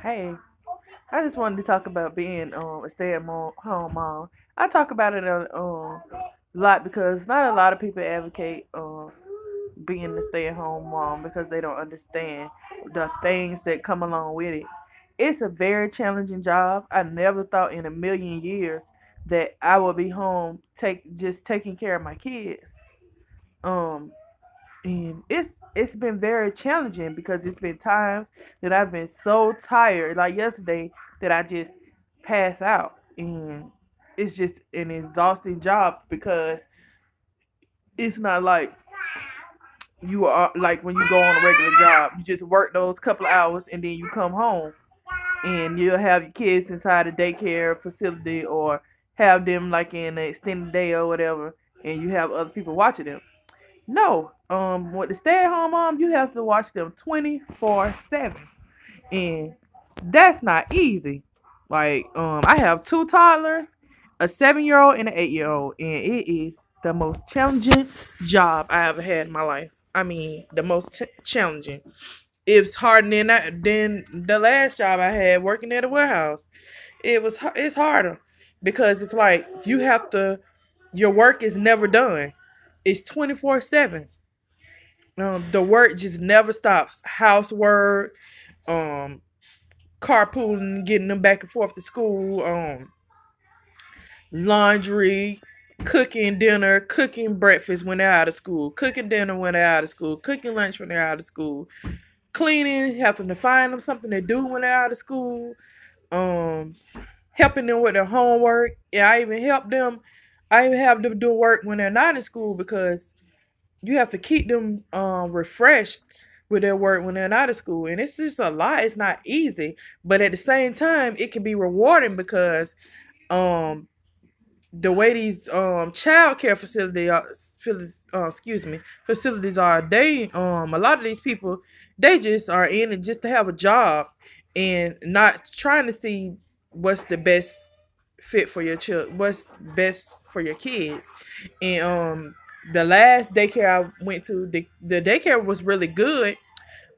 Hey, I just wanted to talk about being a stay-at-home mom. I talk about it a lot because not a lot of people advocate being a stay-at-home mom because they don't understand the things that come along with it. It's a very challenging job. I never thought in a million years that I would be home just taking care of my kids. Um, and it's been very challenging because it's been times that I've been so tired, like yesterday, that I just pass out, and it's just an exhausting job because it's not like you are like when you go on a regular job, you just work those couple of hours and then you come home and you'll have your kids inside a daycare facility or have them like in an extended day or whatever, and you have other people watching them. No, with the stay-at-home mom, you have to watch them 24/7, and that's not easy. Like, I have two toddlers, a 7-year-old and an 8-year-old, and it is the most challenging job I ever had in my life. I mean, the most challenging. It's harder than the last job I had working at a warehouse. It's harder because it's like you have to. Your work is never done. It's 24/7. The work just never stops. Housework, um, carpooling, getting them back and forth to school, laundry, cooking dinner, cooking breakfast when they're out of school, cooking dinner when they're out of school, cooking lunch when they're out of school, cleaning, having to find them something to do when they're out of school, um, helping them with their homework. Yeah, I even help them. I even have them do work when they're not in school because you have to keep them refreshed with their work when they're not at school, and it's just a lot. It's not easy, but at the same time it can be rewarding because um the way these child care facilities are, they a lot of these people, they just are in it just to have a job and not trying to see what's the best fit for your child, what's best for your kids. And the last daycare I went to, the daycare was really good,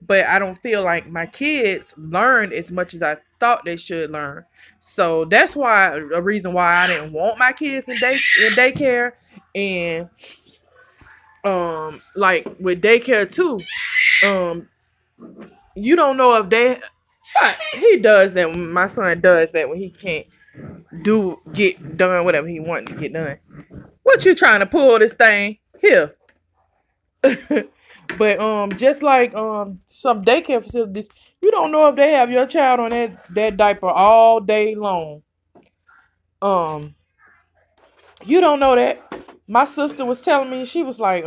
but I don't feel like my kids learned as much as I thought they should learn. So that's why a reason why I didn't want my kids in daycare. And like with daycare too, um you don't know if they he does that when my son does that when he can't get done whatever he wants to get done. What you trying to pull this thing here? But just like some daycare facilities, you don't know if they have your child on that diaper all day long. Um, you don't know that. My sister was telling me, she was like,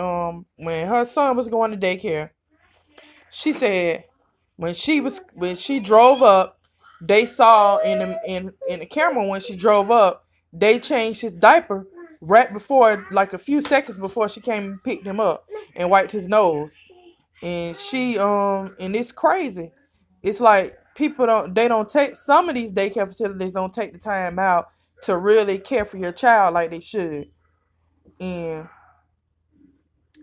when her son was going to daycare, she said when she drove up, they saw in the camera when she drove up, they changed his diaper right before, like a few seconds before she came and picked him up and wiped his nose. And she and it's crazy. It's like people don't take, some of these daycare facilities don't take the time out to really care for your child like they should. And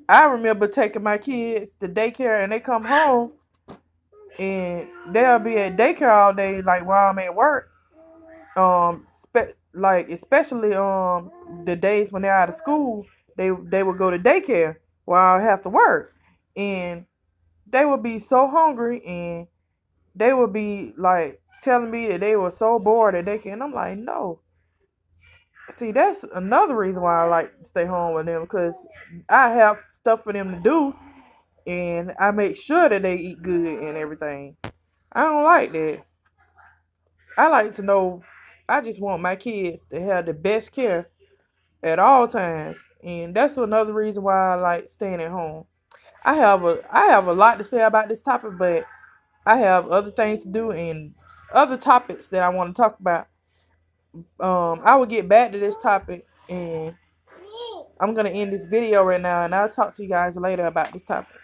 I remember taking my kids to daycare and they come home and they'll be at daycare all day like while I'm at work. Like especially the days when they're out of school, they would go to daycare while I have to work. And they would be so hungry and they would be like telling me that they were so bored that they can. And I'm like, no. See, that's another reason why I like to stay home with them because I have stuff for them to do and I make sure that they eat good and everything. I don't like that. I like to know. I just want my kids to have the best care at all times, and that's another reason why I like staying at home. I have a lot to say about this topic, but I have other things to do and other topics that I want to talk about. I will get back to this topic, and I'm gonna end this video right now, and I'll talk to you guys later about this topic.